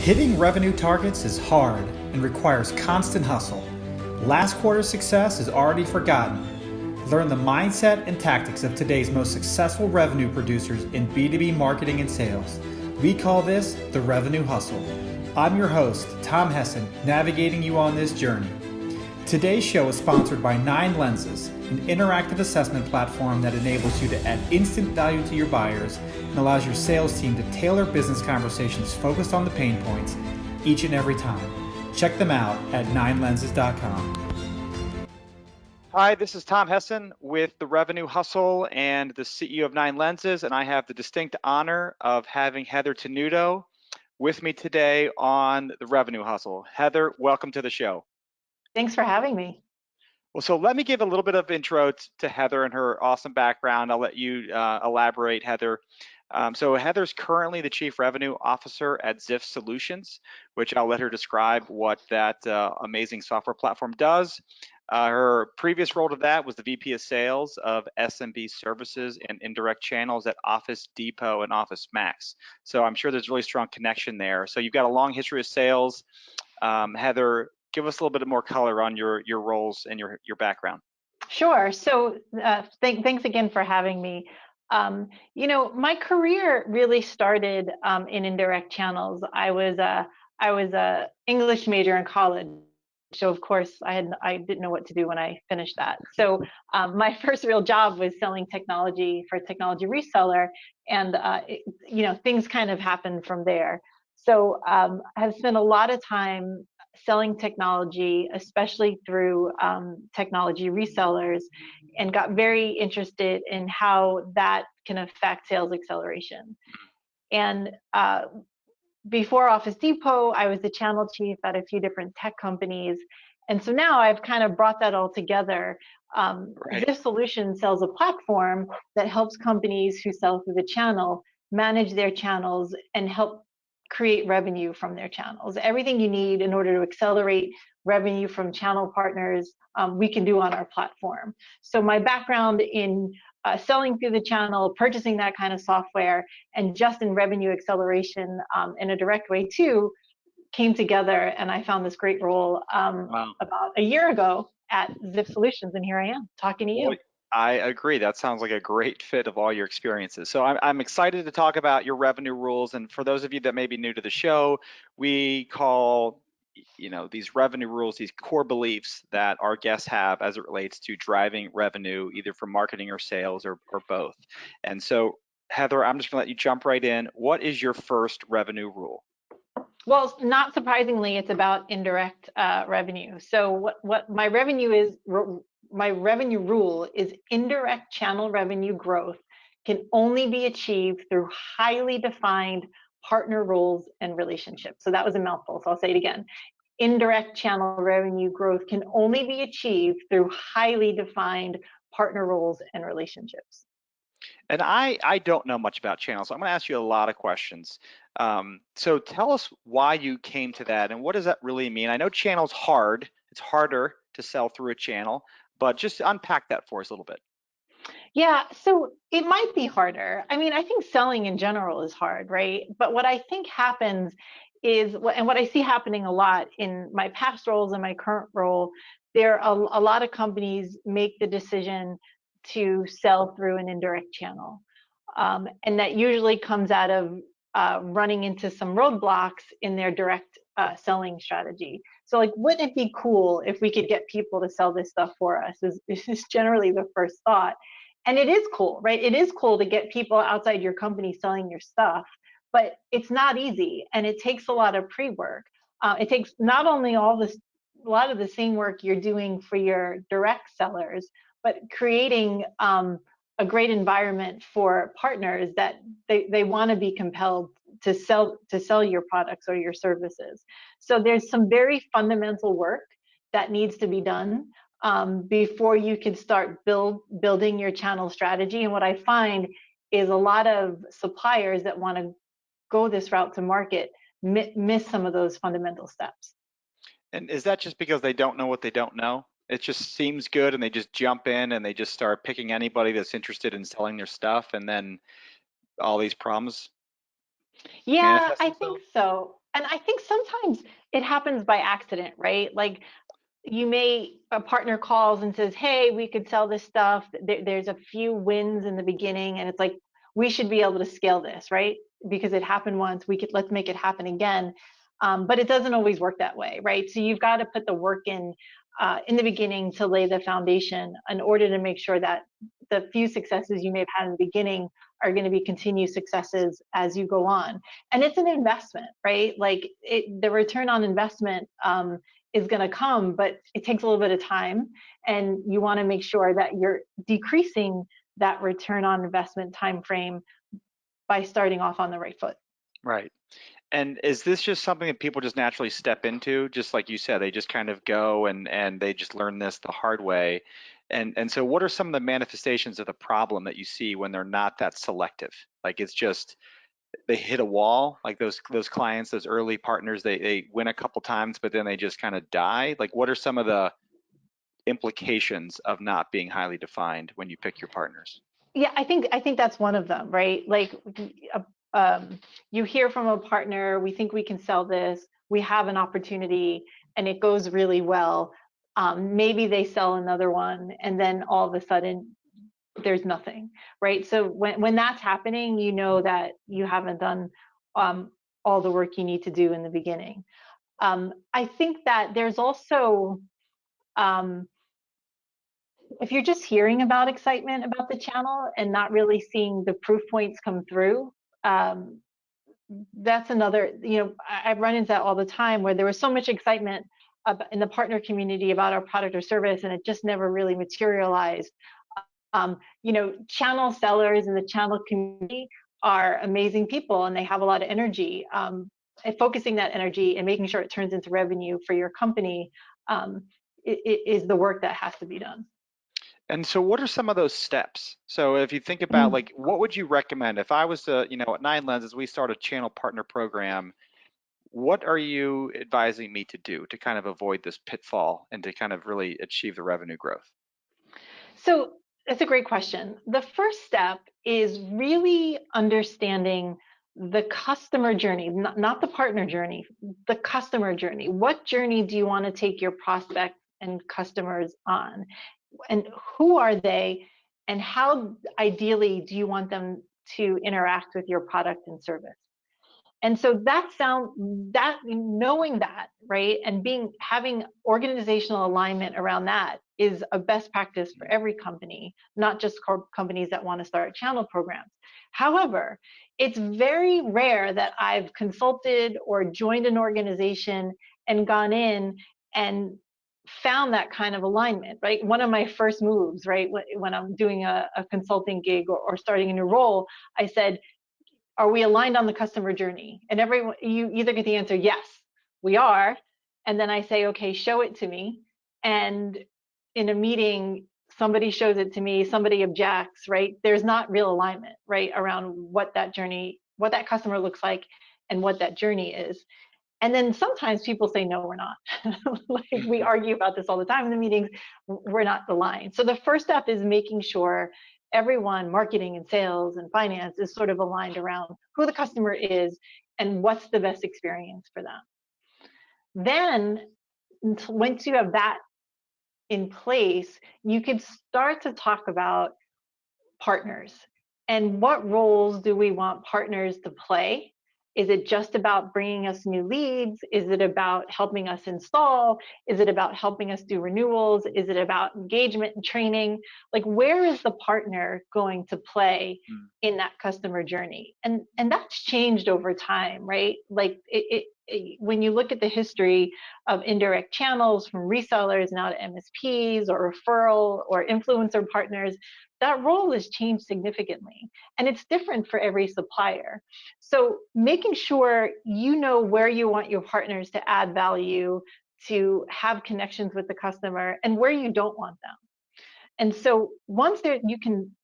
Hitting revenue targets is hard and requires constant hustle. Last quarter's success is already forgotten. Learn the mindset and tactics of today's most successful revenue producers in B2B marketing and sales. We call this the revenue hustle. I'm your host, Tom Hessen, navigating you on this journey. Today's show is sponsored by 9 Lenses, an interactive assessment platform that enables you to add instant value to your buyers and allows your sales team to tailor business conversations focused on the pain points each and every time. Check them out at 9lenses.com. Hi, this is Tom Hessen with the Revenue Hustle and the CEO of 9 Lenses, and I have the distinct honor of having Heather Tenuto with me today on the Revenue Hustle. Heather, welcome to the show. Thanks for having me. Well, so let me give a little bit of intro to Heather and her awesome background. I'll let you elaborate, Heather. So Heather's currently the Chief Revenue Officer at Zift Solutions, which I'll let her describe what that amazing software platform does. Her previous role to that was the VP of Sales of SMB Services and Indirect Channels at Office Depot and Office Max. So I'm sure there's a really strong connection there. So you've got a long history of sales. Heather, give us a little bit more color on your roles and your background. Sure. So thanks again for having me. My career really started in indirect channels. I was a English major in college, so of course I didn't know what to do when I finished that. So my first real job was selling technology for a technology reseller, and things kind of happened from there. So I've spent a lot of time selling technology, especially through technology resellers, and got very interested in how that can affect sales acceleration. And before Office Depot, I was the channel chief at a few different tech companies. And so now I've kind of brought that all together. Right. Zift Solutions sells a platform that helps companies who sell through the channel manage their channels and help create revenue from their channels. Everything you need in order to accelerate revenue from channel partners, we can do on our platform. So my background in selling through the channel, purchasing that kind of software, and just in revenue acceleration in a direct way too, came together, and I found this great role about a year ago at Zift Solutions, and here I am talking to you. Well, I agree. That sounds like a great fit of all your experiences. So I'm excited to talk about your revenue rules. And for those of you that may be new to the show, we call these revenue rules, these core beliefs that our guests have as it relates to driving revenue, either from marketing or sales or both. And so, Heather, I'm just going to let you jump right in. What is your first revenue rule? Well, not surprisingly, it's about indirect revenue. So what my revenue rule is indirect channel revenue growth can only be achieved through highly defined partner roles and relationships. So that was a mouthful, so I'll say it again. Indirect channel revenue growth can only be achieved through highly defined partner roles and relationships. And I don't know much about channels, so I'm going to ask you a lot of questions. So tell us why you came to that, and what does that really mean? I know channel's hard. It's harder to sell through a channel, but just unpack that for us a little bit. Yeah, so it might be harder. I mean, I think selling in general is hard, right? But what I think happens is, and what I see happening a lot in my past roles and my current role, there are a lot of companies make the decision to sell through an indirect channel. And that usually comes out of running into some roadblocks in their direct selling strategy. So like, wouldn't it be cool if we could get people to sell this stuff for us? Is generally the first thought. And it is cool, right? It is cool to get people outside your company selling your stuff, but it's not easy, and it takes a lot of pre-work. It takes not only a lot of the same work you're doing for your direct sellers, but creating a great environment for partners that they want to be compelled to sell your products or your services. So there's some very fundamental work that needs to be done before you can start building your channel strategy. And what I find is a lot of suppliers that want to go this route to market miss some of those fundamental steps. And is that just because they don't know what they don't know? It just seems good and they just jump in and they just start picking anybody that's interested in selling their stuff, and then all these problems? Yeah, I think so. And I think sometimes it happens by accident, right? Like a partner calls and says, hey, we could sell this stuff. There's a few wins in the beginning, and it's like, we should be able to scale this, right? Because it happened once, let's make it happen again. But it doesn't always work that way, right? So you've got to put the work in the beginning to lay the foundation in order to make sure that the few successes you may have had in the beginning are going to be continued successes as you go on. And it's an investment, right? Like the return on investment is going to come, but it takes a little bit of time. And you want to make sure that you're decreasing that return on investment time frame by starting off on the right foot. Right. And is this just something that people just naturally step into? Just like you said, they just kind of go and they just learn this the hard way. And so what are some of the manifestations of the problem that you see when they're not that selective? Like it's just they hit a wall, like those clients, those early partners, they win a couple times, but then they just kind of die. Like what are some of the implications of not being highly defined when you pick your partners? Yeah, I think that's one of them, right? Like you hear from a partner, we think we can sell this, we have an opportunity, and it goes really well. Maybe they sell another one, and then all of a sudden there's nothing, right? So when that's happening, you know that you haven't done all the work you need to do in the beginning. I think that there's also um, if you're just hearing about excitement about the channel and not really seeing the proof points come through, um, that's another, I run into that all the time where there was so much excitement in the partner community about our product or service, and it just never really materialized. Channel sellers in the channel community are amazing people and they have a lot of energy. And focusing that energy and making sure it turns into revenue for your company is the work that has to be done. And so what are some of those steps? So if you think about Mm. like, what would you recommend if I was to, at Nine Lenses, we start a channel partner program, what are you advising me to do to kind of avoid this pitfall and to kind of really achieve the revenue growth? So that's a great question. The first step is really understanding the customer journey, not the partner journey, the customer journey. What journey do you want to take your prospects and customers on? And who are they? And how ideally do you want them to interact with your product and service? And so that knowing that, right, and having organizational alignment around that is a best practice for every company, not just companies that want to start channel programs. However, it's very rare that I've consulted or joined an organization and gone in and found that kind of alignment, right? One of my first moves, right, when I'm doing a consulting gig or starting a new role, I said, are we aligned on the customer journey? And you either get the answer, yes, we are. And then I say, okay, show it to me. And in a meeting, somebody shows it to me, somebody objects, right? There's not real alignment, right, around what that journey, what that customer looks like and what that journey is. And then sometimes people say, no, we're not. Like we argue about this all the time in the meetings, we're not aligned. So the first step is making sure everyone, marketing and sales and finance, is sort of aligned around who the customer is and what's the best experience for them. Then once you have that in place, you can start to talk about partners and what roles do we want partners to play. Is it just about bringing us new leads? Is it about helping us install? Is it about helping us do renewals? Is it about engagement and training? Like, where is the partner going to play in that customer journey? And that's changed over time, right? Like when you look at the history of indirect channels from resellers now to MSPs or referral or influencer partners, that role has changed significantly. And it's different for every supplier. So making sure you know where you want your partners to add value, to have connections with the customer, and where you don't want them. And so once you can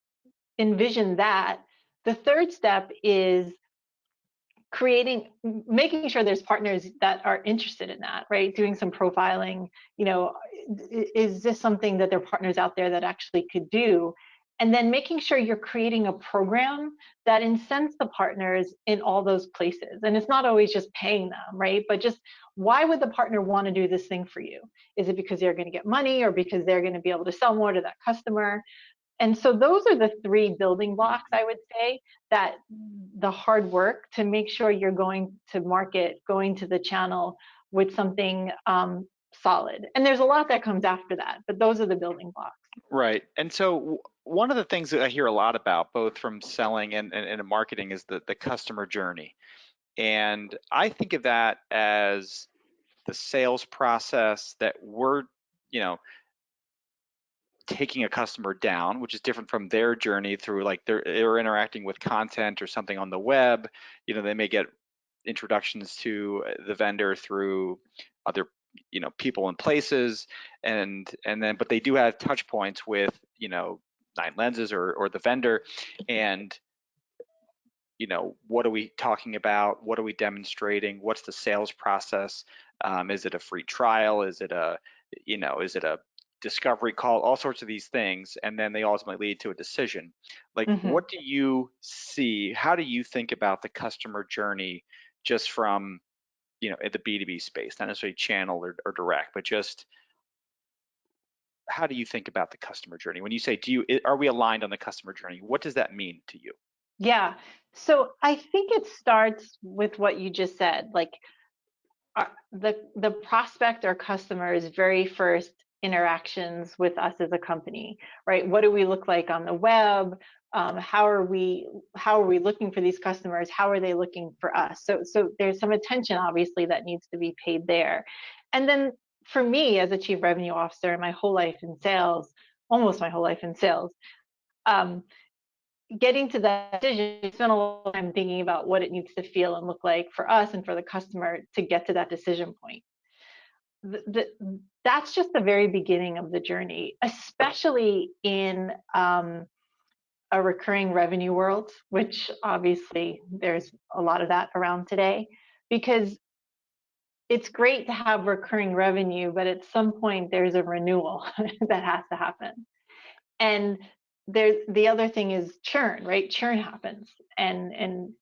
envision that, the third step is making sure there's partners that are interested in that, right? Doing some profiling, is this something that there are partners out there that actually could do? And then making sure you're creating a program that incents the partners in all those places. And it's not always just paying them, right? But just why would the partner want to do this thing for you? Is it because they're going to get money, or because they're going to be able to sell more to that customer? And so those are the three building blocks, I would say, that the hard work to make sure you're going to market, going to the channel with something solid. And there's a lot that comes after that, but those are the building blocks. Right. And so one of the things that I hear a lot about, both from selling and marketing, is the customer journey. And I think of that as the sales process that we're, you know, taking a customer down, which is different from their journey through, like, they're interacting with content or something on the web. You know, they may get introductions to the vendor through other, you know, people and places, and then, but they do have touch points with, you know, Nine Lenses or the vendor. And, you know, what are we talking about? What are we demonstrating? What's the sales process? Is it a free trial? Is it a, you know, is it a discovery call? All sorts of these things, and then they ultimately lead to a decision. Like, Mm-hmm. what do you see? How do you think about the customer journey, just from, you know, in the B2B space, not necessarily channel or direct, but just how do you think about the customer journey? When you say, are we aligned on the customer journey? What does that mean to you? Yeah. So I think it starts with what you just said. Like, the prospect or customer's very first interactions with us as a company, right? What do we look like on the web? How are we looking for these customers? How are they looking for us? So there's some attention, obviously, that needs to be paid there. And then for me, as a chief revenue officer, my whole life in sales, almost my whole life in sales, um, getting to that decision, I spent a lot of time thinking about what it needs to feel and look like for us and for the customer to get to that decision point. That's just the very beginning of the journey, especially in a recurring revenue world, which obviously there's a lot of that around today, because it's great to have recurring revenue, but at some point there's a renewal that has to happen. And there's the other thing is churn, right? Churn happens, and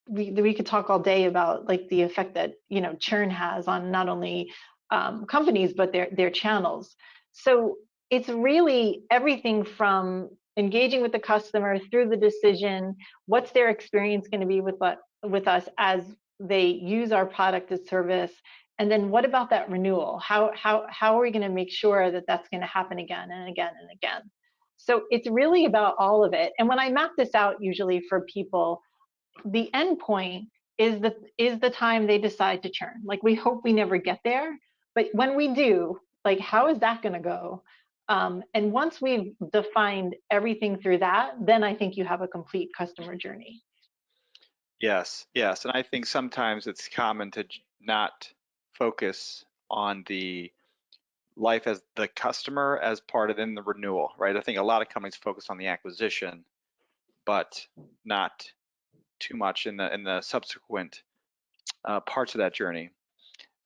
we could talk all day about, like, the effect that, you know, churn has on not only companies but their channels. So it's really everything from engaging with the customer through the decision. What's their experience going to be with us as they use our product or service? And then what about that renewal? How are we going to make sure that that's going to happen again and again and again? So it's really about all of it. And when I map this out, usually for people, the end point is the time they decide to churn. Like, we hope we never get there, but when we do, like, how is that going to go? And once we've defined everything through that, then I think you have a complete customer journey. Yes, yes. And I think sometimes it's common to not focus on the life as the customer as part of then the renewal, right? I think a lot of companies focus on the acquisition, but not too much in the subsequent parts of that journey.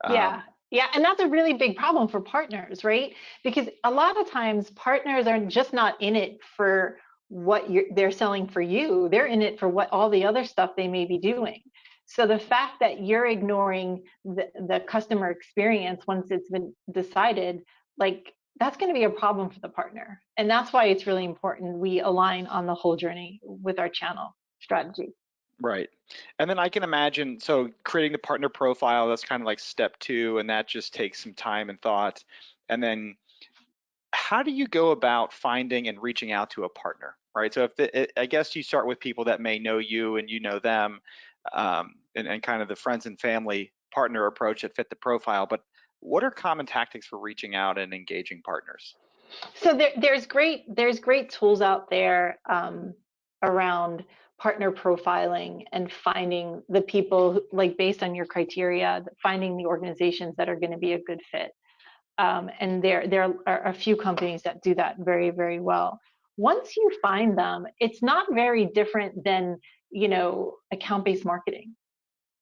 Yeah. Yeah. And that's a really big problem for partners, right? Because a lot of times partners are just not in it for what they're selling for you. They're in it for what all the other stuff they may be doing. So the fact that you're ignoring the customer experience once it's been decided, like, that's going to be a problem for the partner. And that's why it's really important we align on the whole journey with our channel strategy. Right. And then I can imagine, so creating the partner profile, that's kind of like step two, and that just takes some time and thought. And then how do you go about finding and reaching out to a partner, right? So I guess you start with people that may know you and you know them, and kind of the friends and family partner approach that fit the profile. But what are common tactics for reaching out and engaging partners? So there's great tools out there around partner profiling and finding the people, like, based on your criteria, finding the organizations that are going to be a good fit. And there are a few companies that do that very, very well. Once you find them, it's not very different than, you know, account-based marketing,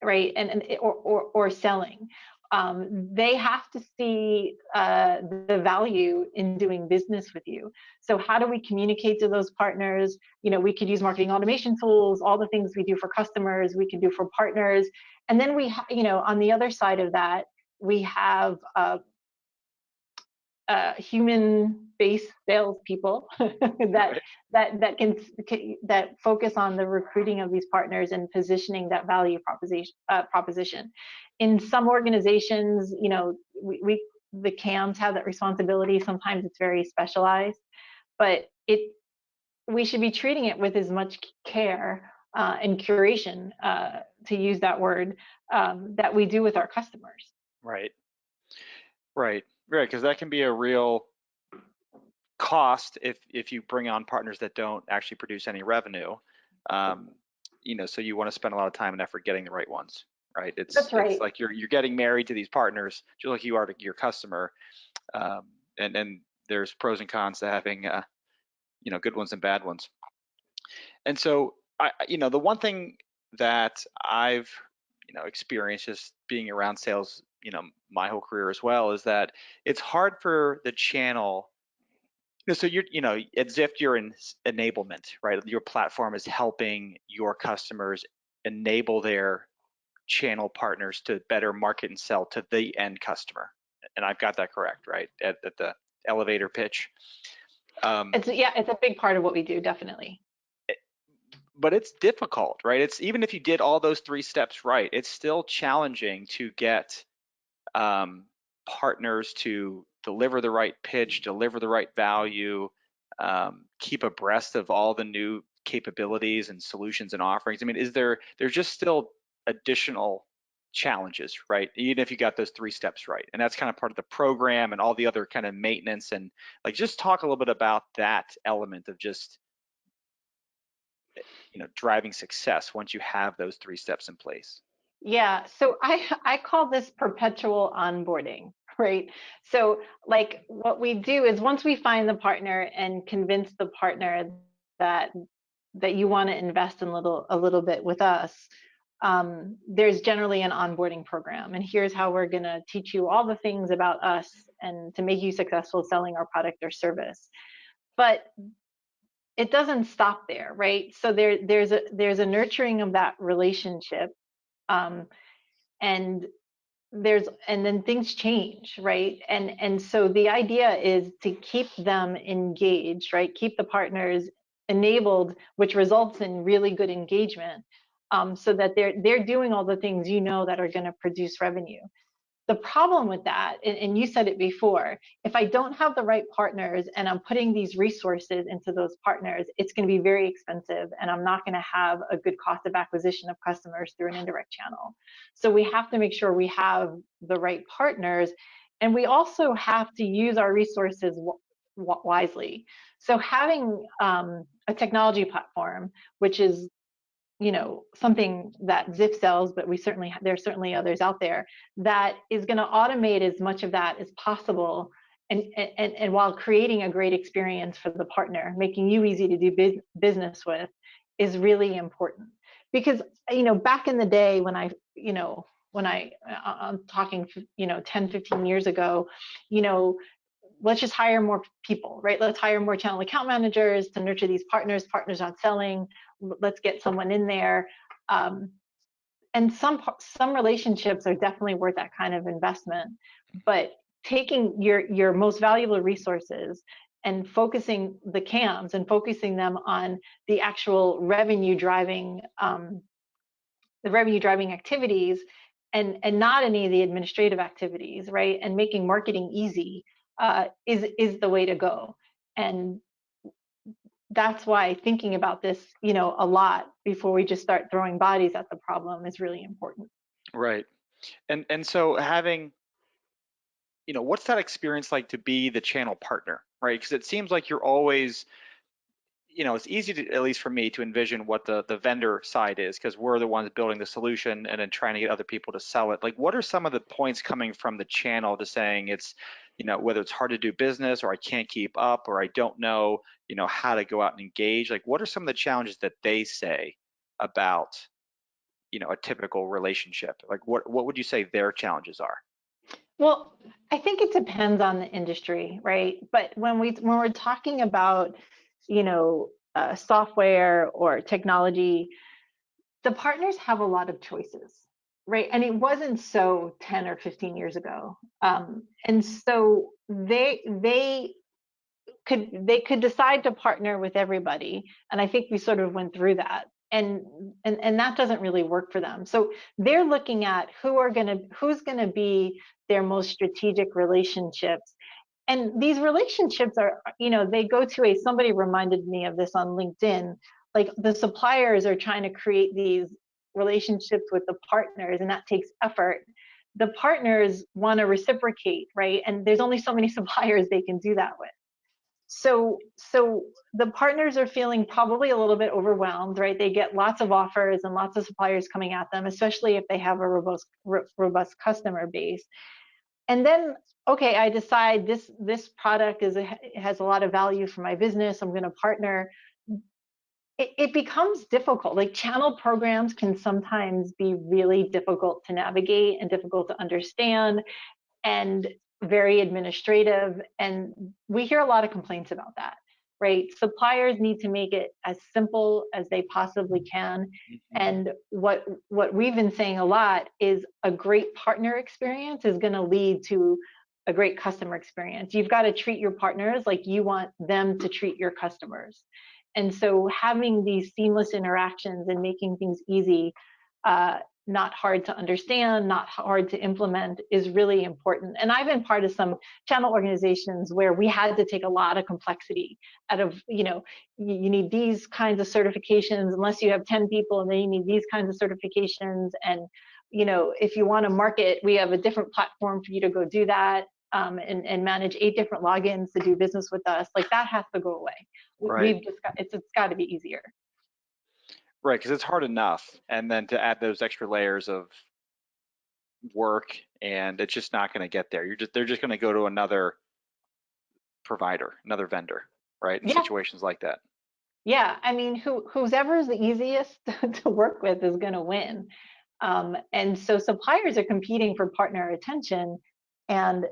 right? And or selling. they have to see the value in doing business with you. So how do we communicate to those partners? We could use marketing automation tools, all the things we do for customers, we can do for partners. And then on the other side of that, we have human-based salespeople that Right. that focus on the recruiting of these partners and positioning that value proposition. In some organizations, the CAMs have that responsibility. Sometimes it's very specialized, but we should be treating it with as much care and curation, to use that word, that we do with our customers. Right. Right. Right. Because that can be a real cost if you bring on partners that don't actually produce any revenue. So you want to spend a lot of time and effort getting the right ones, right? That's It's right. like you're getting married to these partners, just like you are to your customer. And there's pros and cons to having good ones and bad ones. And so the one thing that I've experienced just being around sales, my whole career as well, is that it's hard for the channel. So you're, at Zift, you're in enablement, right? Your platform is helping your customers enable their channel partners to better market and sell to the end customer. And I've got that correct, right? At the elevator pitch. It's a big part of what we do, definitely. But it's difficult, right? It's even if you did all those 3 steps right, it's still challenging to get partners to deliver the right pitch, deliver the right value, keep abreast of all the new capabilities and solutions and offerings. I mean, there's just still additional challenges, right? Even if you got those 3 steps right. And that's kind of part of the program and all the other kind of maintenance, and like just talk a little bit about that element of just driving success once you have those 3 steps in place. Yeah, so I call this perpetual onboarding, right? So like what we do is once we find the partner and convince the partner that you want to invest in a little bit with us, there's generally an onboarding program, and here's how we're going to teach you all the things about us and to make you successful selling our product or service. But it doesn't stop there, right? So there's a nurturing of that relationship, um, and then things change, right? And so the idea is to keep them engaged, right? Keep the partners enabled, which results in really good engagement, so that they're doing all the things that are going to produce revenue. The problem with that, and you said it before, if I don't have the right partners and I'm putting these resources into those partners, it's going to be very expensive, and I'm not going to have a good cost of acquisition of customers through an indirect channel. So we have to make sure we have the right partners, and we also have to use our resources wisely. So having a technology platform, which is something that Zift sells, but there's certainly others out there, that is going to automate as much of that as possible, and while creating a great experience for the partner, making you easy to do business with, is really important. Because back in the day when I'm talking 10, 15 years ago, let's just hire more people, right? Let's hire more channel account managers to nurture these partners not selling. Let's get someone in there. And some relationships are definitely worth that kind of investment. But taking your most valuable resources and focusing the CAMs and focusing them on the actual revenue driving activities, and not any of the administrative activities, right? And making marketing easy, is the way to go. And that's why thinking about this, a lot before we just start throwing bodies at the problem is really important. Right. And so having, what's that experience like to be the channel partner, right? Because it seems like you're always, it's easy to, at least for me, to envision what the vendor side is, because we're the ones building the solution and then trying to get other people to sell it. Like, what are some of the points coming from the channel to saying it's, whether it's hard to do business, or I can't keep up, or I don't know, how to go out and engage? Like, what are some of the challenges that they say about, a typical relationship? Like, what would you say their challenges are? Well, I think it depends on the industry, right? But when we're talking about, software or technology, the partners have a lot of choices, right? And it wasn't so 10 or 15 years ago. And so they could decide to partner with everybody, and I think we sort of went through that, and that doesn't really work for them. So they're looking at who's going to be their most strategic relationships, and these relationships are, they go to a somebody reminded me of this on LinkedIn, like the suppliers are trying to create these relationships with the partners, and that takes effort. The partners want to reciprocate, right? And there's only so many suppliers they can do that with. So the partners are feeling probably a little bit overwhelmed, right? They get lots of offers and lots of suppliers coming at them, especially if they have a robust customer base. And then, okay, I decide this product has a lot of value for my business. I'm going to partner. It becomes difficult. Like, channel programs can sometimes be really difficult to navigate and difficult to understand, and very administrative. And we hear a lot of complaints about that, right? Suppliers need to make it as simple as they possibly can. And what we've been saying a lot is a great partner experience is going to lead to a great customer experience. You've got to treat your partners like you want them to treat your customers. And so having these seamless interactions and making things easy, not hard to understand, not hard to implement, is really important. And I've been part of some channel organizations where we had to take a lot of complexity out of, you need these kinds of certifications unless you have 10 people, and then you need these kinds of certifications. And, if you want to market, we have a different platform for you to go do that. And manage 8 different logins to do business with us. Like, that has to go away. Right. It's got to be easier. Right, because it's hard enough, and then to add those extra layers of work, and it's just not going to get there. They're just going to go to another provider, another vendor, right? In Yeah. situations like that. Yeah, I mean, who's ever is the easiest to work with is going to win. And so suppliers are competing for partner attention, and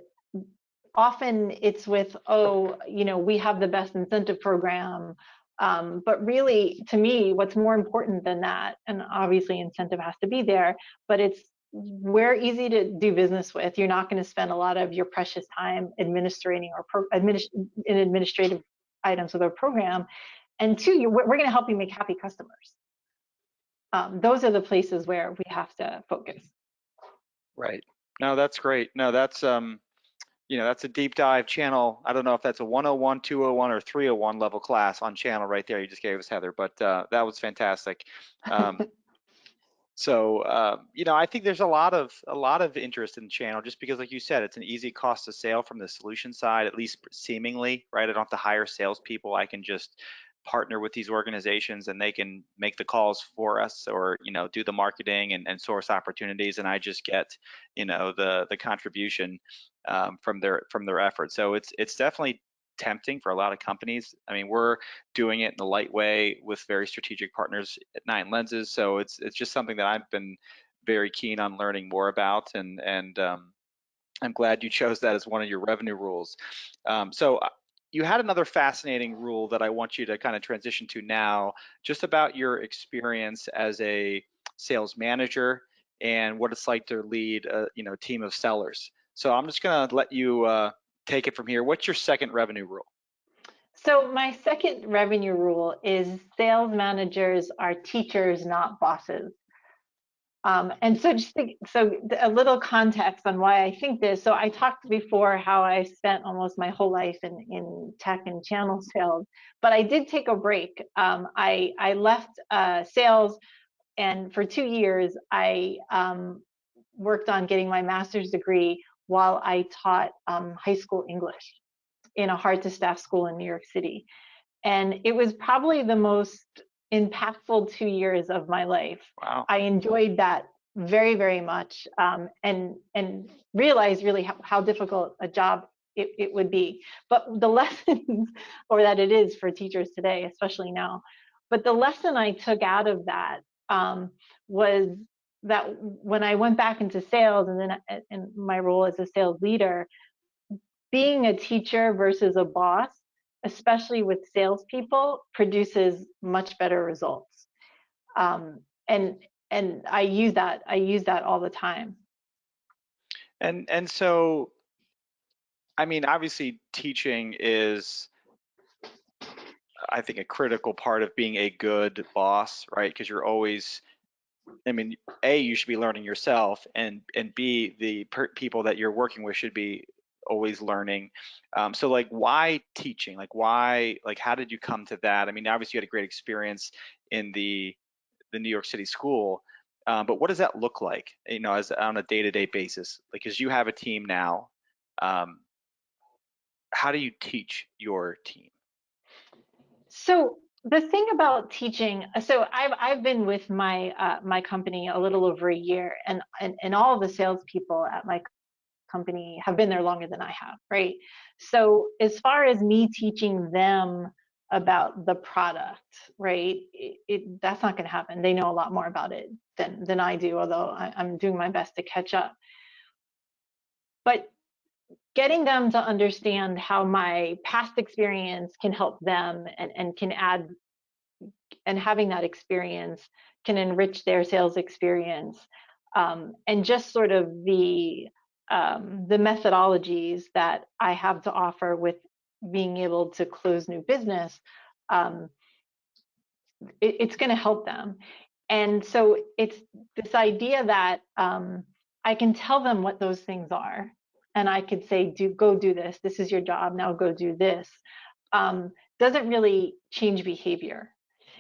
often it's with, we have the best incentive program. But really, to me, what's more important than that, and obviously incentive has to be there, but it's, we're easy to do business with. You're not going to spend a lot of your precious time administrating or in administrative items of their program. And 2, we're going to help you make happy customers. Those are the places where we have to focus. Right. No, that's great. No, that's that's a deep dive channel. I don't know if that's a 101, 201, or 301 level class on channel right there you just gave us, Heather, but that was fantastic. So I think there's a lot of interest in channel, just because, like you said, it's an easy cost of sale from the solution side, at least seemingly, right? I don't have to hire salespeople. I can just partner with these organizations, and they can make the calls for us, or do the marketing and source opportunities, and I just get the contribution from their efforts. So it's definitely tempting for a lot of companies. I mean, we're doing it in a light way with very strategic partners at 9Lenses. So it's just something that I've been very keen on learning more about, and I'm glad you chose that as one of your revenue rules. So you had another fascinating rule that I want you to kind of transition to now, just about your experience as a sales manager and what it's like to lead a team of sellers. So I'm just going to let you take it from here. What's your second revenue rule? So my second revenue rule is sales managers are teachers, not bosses. And so a little context on why I think this. So I talked before how I spent almost my whole life in tech and channel sales, but I did take a break. I left sales, and for 2 years I worked on getting my master's degree while I taught high school English in a hard to staff school in New York City. And it was probably the most impactful 2 years of my life. Wow. I enjoyed that very, very much, and realized really how difficult a job it would be. But the lessons, or that it is for teachers today, especially now, but the lesson I took out of that was that when I went back into sales and then in my role as a sales leader, being a teacher versus a boss, especially with salespeople, produces much better results. Um, and I use that. I use that all the time. And so, I mean, obviously, teaching is, I think, a critical part of being a good boss, right? Because you're always, I mean, A, you should be learning yourself, and B, the people that you're working with should be always learning. So like, why teaching? Like, why? Like, how did you come to that? I mean, obviously, you had a great experience in the New York City school, but what does that look like? You know, as on a day-to-day basis, like, as you have a team now, um, how do you teach your team? So the thing about teaching, so I've been with my company a little over a year, and all of the salespeople at my company have been there longer than I have, right? So as far as me teaching them about the product, right, that's not going to happen. They know a lot more about it than I do, although I'm doing my best to catch up. But getting them to understand how my past experience can help them and can add, and having that experience can enrich their sales experience, and just sort of the methodologies that I have to offer with being able to close new business, um, it's going to help them. And so it's this idea that I can tell them what those things are, and I could say, go do this. This is your job. Now go do this. Doesn't really change behavior.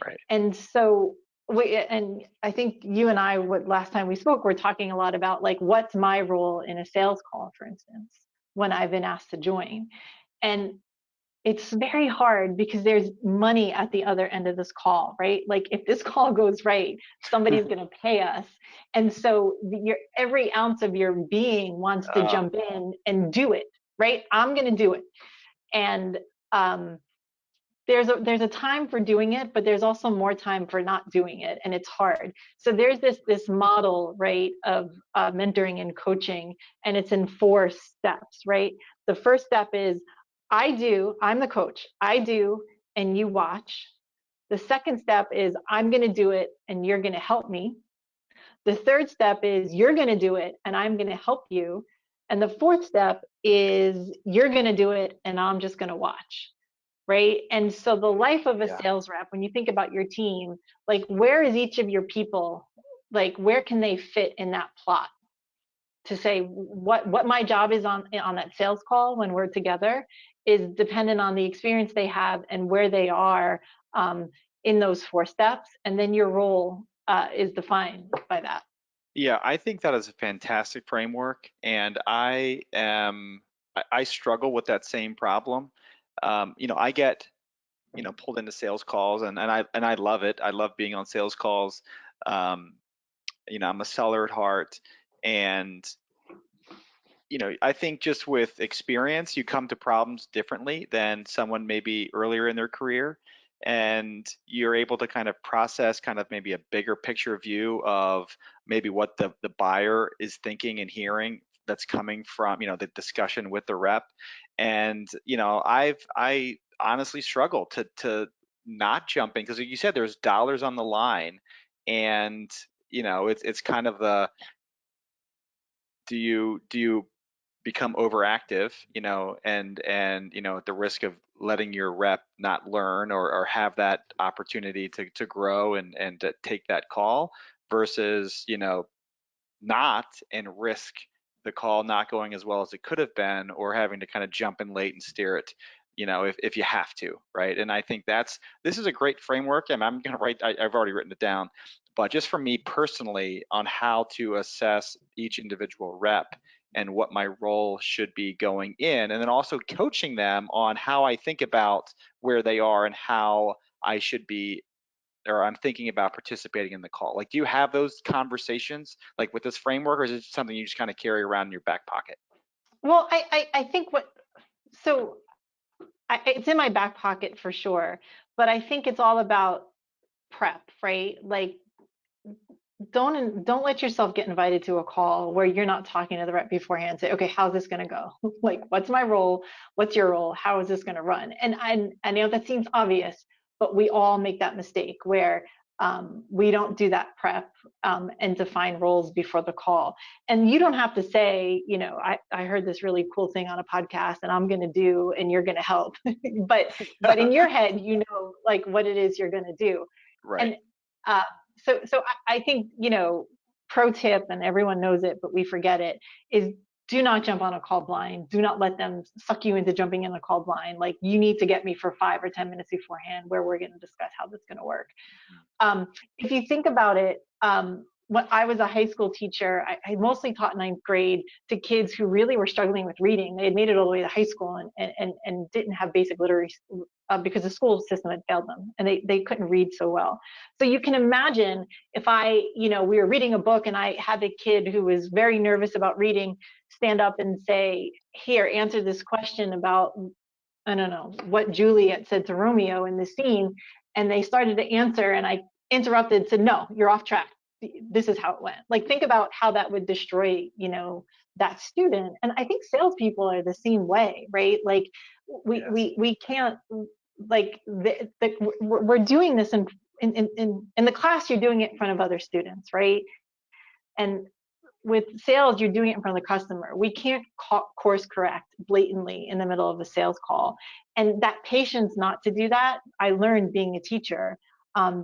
Right. And so and I think you and I, what last time we spoke, we're talking a lot about like, what's my role in a sales call, for instance, when I've been asked to join. And it's very hard because there's money at the other end of this call, right? Like if this call goes right, somebody's going to pay us. And so every ounce of your being wants to Uh, jump in and do it, right? I'm going to do it. And there's a time for doing it, but there's also more time for not doing it, and it's hard. So there's this model, right, of mentoring and coaching, and it's in 4 steps, right? The first step is I'm the coach, I do, and you watch. The second step is I'm going to do it and you're going to help me. The third step is you're going to do it and I'm going to help you. And the fourth step is you're going to do it and I'm just going to watch. Right. And so the life of a yeah. sales rep, when you think about your team, like where is each of your people, like where can they fit in that plot to say what my job is on that sales call when we're together is dependent on the experience they have and where they are, in those 4 steps. And then your role is defined by that. Yeah, I think that is a fantastic framework, and I struggle with that same problem. You know, I get, you know, pulled into sales calls, and I love it. I love being on sales calls. Um, you know, I'm a seller at heart, and you know, I think just with experience, you come to problems differently than someone maybe earlier in their career. And you're able to kind of process kind of maybe a bigger picture view of maybe what the buyer is thinking and hearing that's coming from, you know, the discussion with the rep. And, you know, I honestly struggle to not jump in because like you said, there's dollars on the line. And, you know, it's kind of the, do you become overactive, you know, and you know, at the risk of letting your rep not learn or have that opportunity to grow and to take that call versus, you know, not and risk the call not going as well as it could have been or having to kind of jump in late and steer it, you know, if you have to, right? And I think this is a great framework, and I'm going to I've already written it down, but just for me personally on how to assess each individual rep and what my role should be going in, and then also coaching them on how I think about where they are and how I should be, or I'm thinking about participating in the call. Like, do you have those conversations like with this framework, or is it something you just kind of carry around in your back pocket? Well, I think so it's in my back pocket for sure, but I think it's all about prep, right? Like don't let yourself get invited to a call where you're not talking to the rep beforehand. Say, okay, how's this going to go? Like, what's my role? What's your role? How is this going to run? And I know that seems obvious, but we all make that mistake where we don't do that prep and define roles before the call. And you don't have to say, I heard this really cool thing on a podcast and I'm going to do, and you're going to help. but in your head, like what it is you're going to do. Right. And uh, so I think, pro tip, and everyone knows it, but we forget it, is do not jump on a call blind. Do not let them suck you into jumping in a call blind. Like, you need to get me for 5 or 10 minutes beforehand where we're going to discuss how this is going to work. If you think about it, when I was a high school teacher, I mostly taught ninth grade to kids who really were struggling with reading. They had made it all the way to high school and didn't have basic literacy because the school system had failed them and they couldn't read so well. So you can imagine if we were reading a book and I had a kid who was very nervous about reading stand up and say, here, answer this question about, I don't know, what Juliet said to Romeo in the scene. And they started to answer and I interrupted, said, no, you're off track. This is how it went. Like, think about how that would destroy, that student. And I think salespeople are the same way, right? Like, we can't, like, we're doing this in the class. You're doing it in front of other students, right? And with sales, you're doing it in front of the customer. We can't course correct blatantly in the middle of a sales call. And that patience not to do that, I learned being a teacher,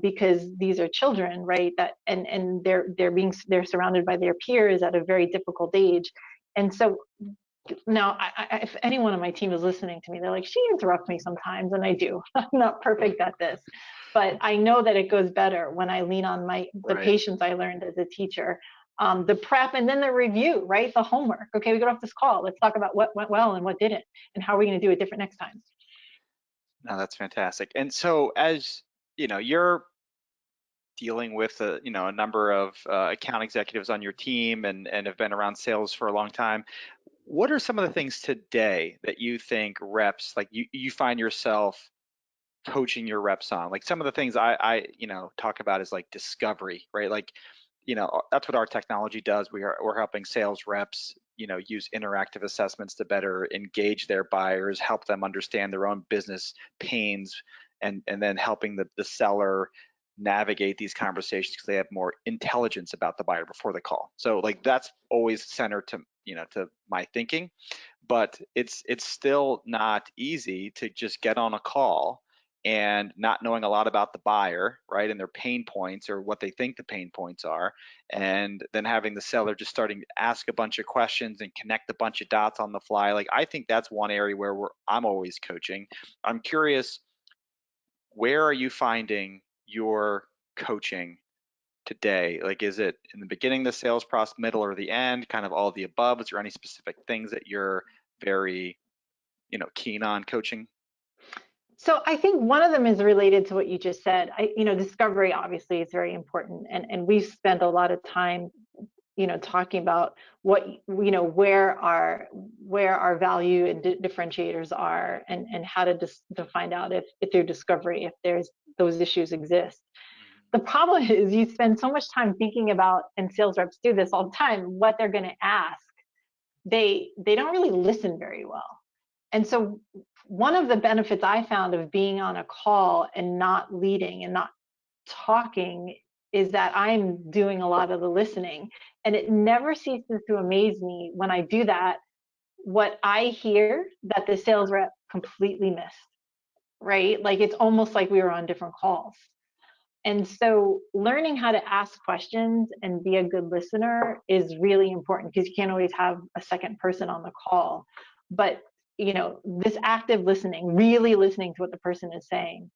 because these are children, right? And they're surrounded by their peers at a very difficult age. And so now, if anyone on my team is listening to me, they're like, she interrupts me sometimes, and I do. I'm not perfect at this, but I know that it goes better when I lean on the patience I learned as a teacher, the prep, and then the review, right? The homework. Okay, we got off this call. Let's talk about what went well and what didn't, and how are we going to do it different next time. No, that's fantastic. And so, as you're dealing with a number of account executives on your team and have been around sales for a long time, what are some of the things today that you think reps, like you find yourself coaching your reps on? Like, some of the things I talk about is like discovery, right? Like, that's what our technology does. We're helping sales reps use interactive assessments to better engage their buyers, help them understand their own business pains, and then helping the seller navigate these conversations because they have more intelligence about the buyer before the call. So, like, that's always center to to my thinking. But it's still not easy to just get on a call and not knowing a lot about the buyer, right, and their pain points or what they think the pain points are, and then having the seller just starting to ask a bunch of questions and connect a bunch of dots on the fly. Like, I think that's one area where I'm always coaching. I'm curious, where are you finding your coaching today? Like, is it in the beginning of the sales process, middle, or the end, kind of all of the above? Is there any specific things that you're very keen on coaching? So I think one of them is related to what you just said. Discovery obviously is very important, and we've spent a lot of time, talking about what, where our value and differentiators are, and how to find out if through discovery, if there's those issues exist. The problem is you spend so much time thinking about, and sales reps do this all the time, what they're going to ask. They don't really listen very well. And so one of the benefits I found of being on a call and not leading and not talking is that I'm doing a lot of the listening. And it never ceases to amaze me when I do that, what I hear that the sales rep completely missed, right? Like, it's almost like we were on different calls. And so learning how to ask questions and be a good listener is really important, because you can't always have a second person on the call. But, this active listening, really listening to what the person is saying,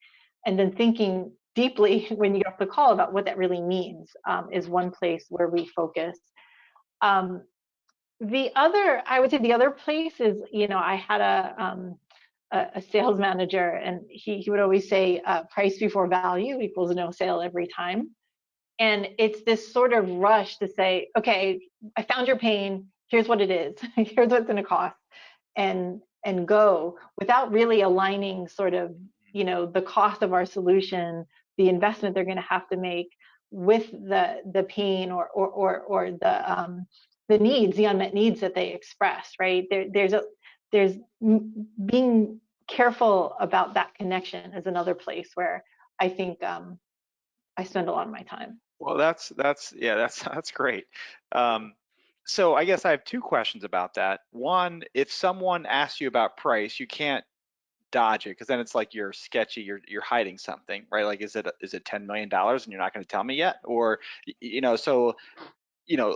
and then thinking deeply when you get off the call about what that really means, is one place where we focus. I would say the other place is, I had a sales manager, and he would always say, price before value equals no sale every time. And it's this sort of rush to say, okay, I found your pain, here's what it is, here's what it's going to cost, and go, without really aligning sort of, the cost of our solution, the investment they're going to have to make with the pain or the needs, the unmet needs that they express, right? There's being careful about that connection is another place where I think I spend a lot of my time. Well, that's great. So I guess I have two questions about that. One, if someone asks you about price, you can't dodge it because then it's like you're sketchy, you're hiding something, right? Like is it $10 million and you're not going to tell me yet? Or so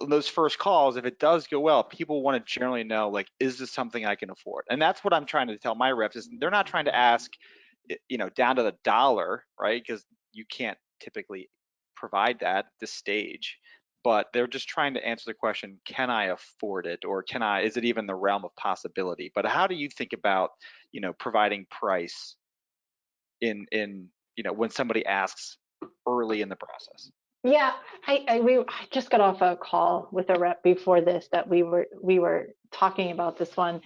those first calls, if it does go well, people want to generally know, like, is this something I can afford? And that's what I'm trying to tell my reps is they're not trying to ask, down to the dollar, right? Because you can't typically provide that at this stage, but they're just trying to answer the question, can I afford it? Or is it even the realm of possibility? But how do you think about, providing price in when somebody asks early in the process? Yeah, I just got off a call with a rep before this that we were talking about this one.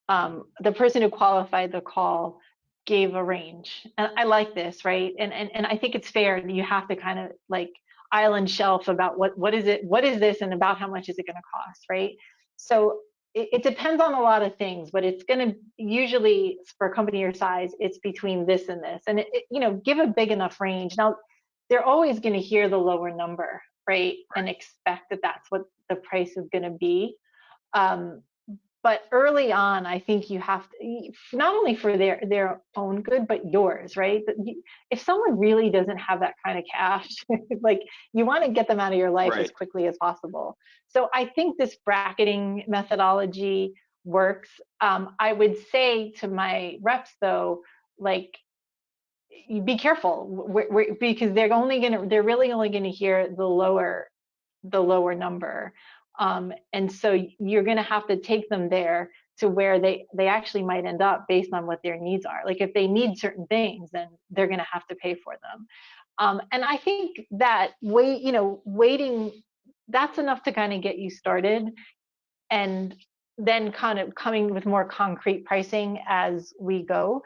The person who qualified the call gave a range, and I like this, right? And I think it's fair that you have to kind of like island shelf about what is it, what is this, and about how much is it going to cost, right? So it depends on a lot of things, but it's going to usually for a company your size, it's between this and this, and give a big enough range. Now they're always going to hear the lower number, right? And expect that that's what the price is going to be. Um, but early on, I think you have to, not only for their own good, but yours, right? If someone really doesn't have that kind of cash, like you want to get them out of your life as Right. quickly as possible. So I think this bracketing methodology works. I would say to my reps though, like, you be careful because they're really only gonna hear the lower number, and so you're gonna have to take them there to where they actually might end up based on what their needs are. Like if they need certain things, then they're gonna have to pay for them. And I think that waiting, that's enough to kind of get you started, and then kind of coming with more concrete pricing as we go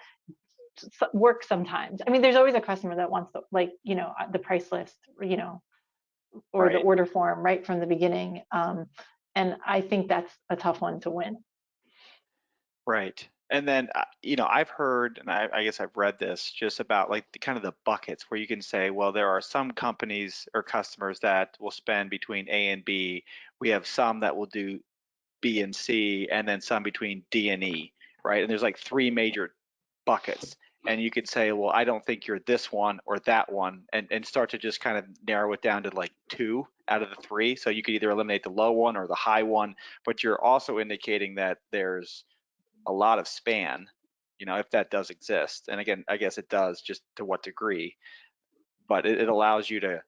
work sometimes. I mean, there's always a customer that wants the price list, or the Right. order form right from the beginning. And I think that's a tough one to win. Right. And then, I've heard, and I guess I've read this just about like the kind of the buckets where you can say, well, there are some companies or customers that will spend between A and B. We have some that will do B and C, and then some between D and E, right? And there's like three major buckets. And you could say, well, I don't think you're this one or that one, and start to just kind of narrow it down to like two out of the three. So you could either eliminate the low one or the high one, but you're also indicating that there's a lot of span, if that does exist. And again, I guess it does, just to what degree, but it allows you to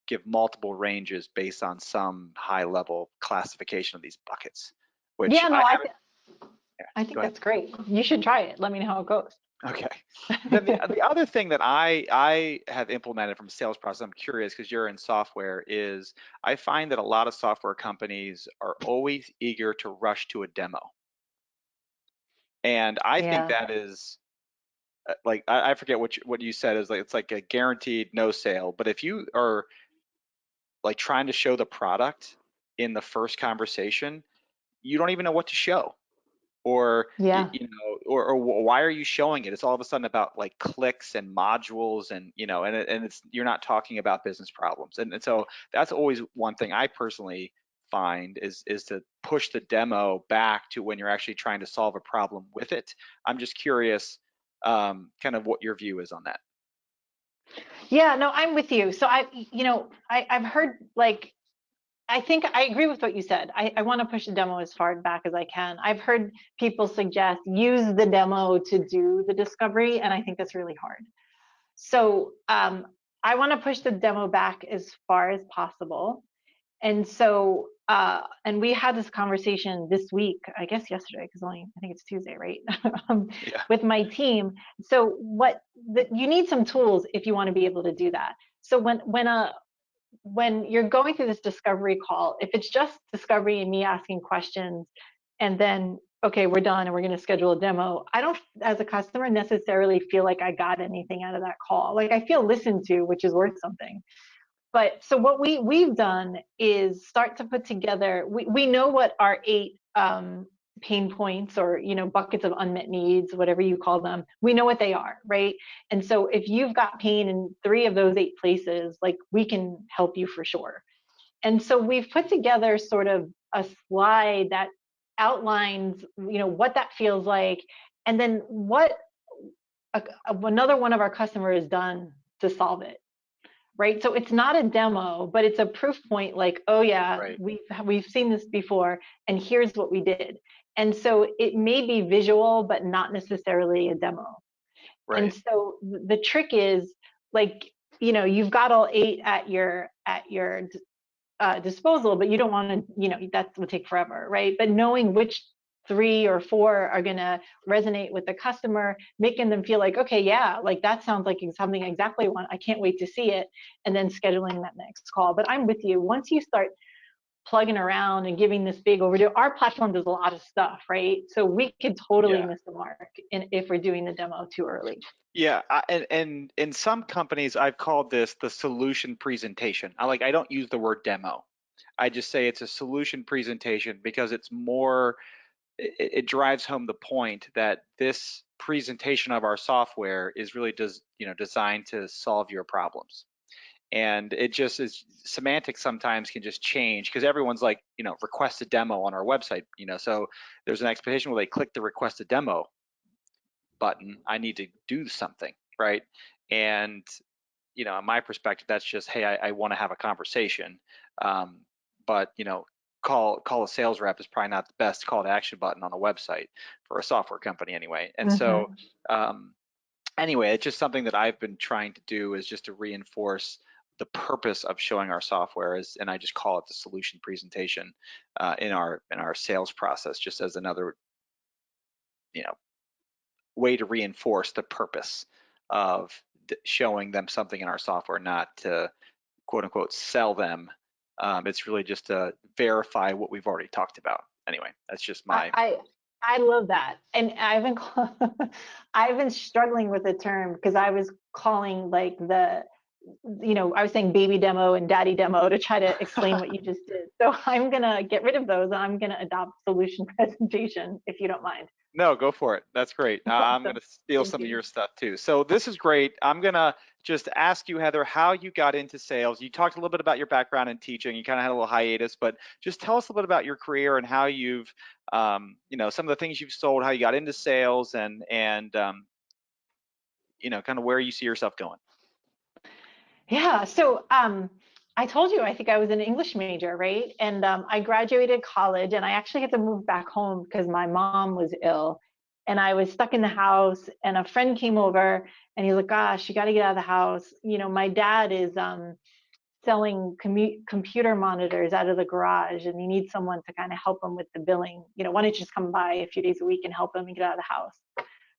give multiple ranges based on some high level classification of these buckets, which Yeah, no, I haven't. Yeah, I go think ahead. that's great. You should try it. Let me know how it goes. Okay. Then the other thing that I have implemented from a sales process, I'm curious because you're in software, is I find that a lot of software companies are always eager to rush to a demo. And I think Yeah. that is like I forget what you said is like it's like a guaranteed no sale. But if you are like trying to show the product in the first conversation, you don't even know what to show, or Yeah. or why are you showing it? It's all of a sudden about like clicks and modules, and it's you're not talking about business problems, and so that's always one thing I personally find is to push the demo back to when you're actually trying to solve a problem with it. I'm just curious, kind of what your view is on that. Yeah, no, I'm with you. So I've heard like, I think I agree with what you said. I want to push the demo as far back as I can. I've heard people suggest use the demo to do the discovery, and I think that's really hard. So I want to push the demo back as far as possible. And so, and we had this conversation this week, I guess yesterday, because I think it's Tuesday, right? Yeah. With my team. So you need some tools if you want to be able to do that. So when you're going through this discovery call, if it's just discovery and me asking questions, and then okay, we're done and we're going to schedule a demo, I don't, as a customer, necessarily feel like I got anything out of that call. Like I feel listened to, which is worth something. But so what we've done is start to put together, we know what our 8 pain points, or buckets of unmet needs, whatever you call them, we know what they are, right? And so if you've got pain in 3 of those 8 places, like, we can help you for sure. And so we've put together sort of a slide that outlines, what that feels like, and then what another one of our customers has done to solve it, right? So it's not a demo, but it's a proof point, like, oh yeah, Right. we've seen this before, and here's what we did. And so it may be visual, but not necessarily a demo. And Right. so the trick is, like, you've got all 8 at your disposal, but you don't want to, that would take forever, right? But knowing which 3 or 4 are going to resonate with the customer, making them feel like, okay, yeah, like, that sounds like something exactly I want. I can't wait to see it. And then scheduling that next call. But I'm with you. Once you start plugging around and giving this big overview, our platform does a lot of stuff, right? So we could totally Yeah. miss the mark if we're doing the demo too early. Yeah, and in some companies, I've called this the solution presentation. I don't use the word demo. I just say it's a solution presentation because it's more, it drives home the point that this presentation of our software is really designed to solve your problems. And it just is, semantics sometimes can just change because everyone's like, request a demo on our website, so there's an expectation where they click the request a demo button, I need to do something, right? And in my perspective, that's just, hey, I want to have a conversation, but call a sales rep is probably not the best call to action button on a website for a software company anyway. And so Mm-hmm. anyway, it's just something that I've been trying to do, is just to reinforce the purpose of showing our software is, and I just call it the solution presentation in our sales process, just as another you know way to reinforce the purpose of showing them something in our software, not to quote unquote sell them. It's really just to verify what we've already talked about. Anyway, that's just I, my. I I love that, and I've been struggling with the term because I was calling, like, I was saying baby demo and daddy demo to try to explain what you just did. So I'm gonna get rid of those, and I'm gonna adopt solution presentation, if you don't mind. No, go for it. That's great. I'm going Awesome. to steal Thank some of you. your stuff too. So this is great. I'm going to just ask you, Heather, how you got into sales. You talked a little bit about your background in teaching. You kind of had a little hiatus, but just tell us a little bit about your career and how you've, some of the things you've sold, how you got into sales, and kind of where you see yourself going. Yeah. So I told you I think I was an English major, right? And I graduated college, and I actually had to move back home because my mom was ill, and I was stuck in the house. And a friend came over, and he's like, "Gosh, you got to get out of the house." My dad is selling computer monitors out of the garage, and he needs someone to kind of help him with the billing. Why don't you just come by a few days a week and help him and get out of the house?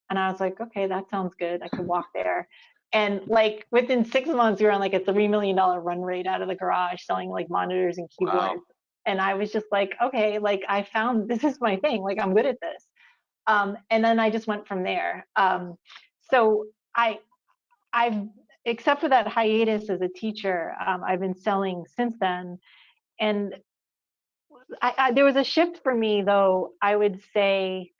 And I was like, okay, that sounds good. I could walk there. And like within 6 months, we were on like a $3 million run rate out of the garage selling like monitors and Wow. keyboards. And I was just like, okay, like I found this is my thing. Like I'm good at this. And then I just went from there. So I've, except for that hiatus as a teacher, I've been selling since then. And there was a shift for me, though, I would say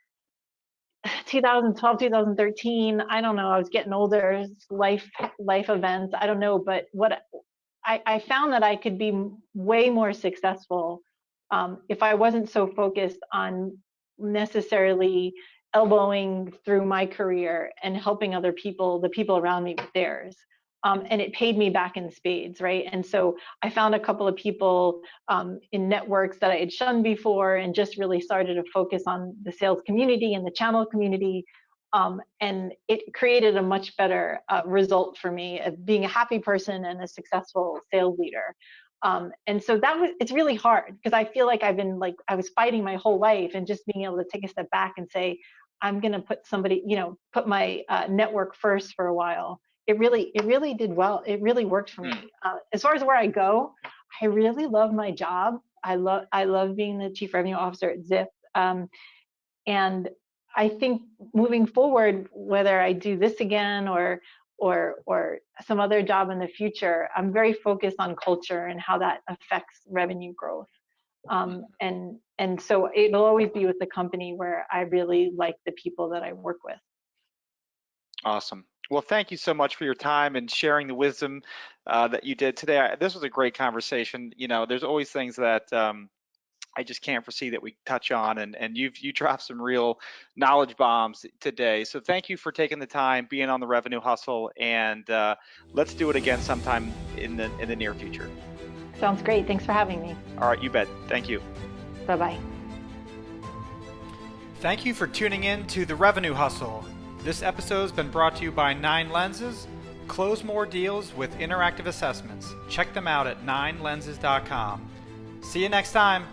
2012, 2013. I don't know, I was getting older, life events, I don't know. But what I found that I could be way more successful if I wasn't so focused on necessarily elbowing through my career and helping other people, the people around me, with theirs. And it paid me back in spades, right? And so I found a couple of people in networks that I had shunned before, and just really started to focus on the sales community and the channel community. And it created a much better result for me of being a happy person and a successful sales leader. And so it's really hard because I feel like I was fighting my whole life, and just being able to take a step back and say, I'm going to put my network first for a while. It really did well. It really worked for me. Hmm. As far as where I go, I really love my job. I love being the chief revenue officer at Zift. And I think moving forward, whether I do this again or or some other job in the future, I'm very focused on culture and how that affects revenue growth. And so it'll always be with the company where I really like the people that I work with. Awesome. Well, thank you so much for your time and sharing the wisdom that you did today. This was a great conversation. You know, there's always things that I just can't foresee that we touch on, and you dropped some real knowledge bombs today. So thank you for taking the time, being on the Revenue Hustle, and let's do it again sometime in the near future. Sounds great. Thanks for having me. All right, you bet. Thank you. Bye-bye. Thank you for tuning in to the Revenue Hustle. This episode has been brought to you by 9 Lenses. Close more deals with interactive assessments. Check them out at 9lenses.com. See you next time.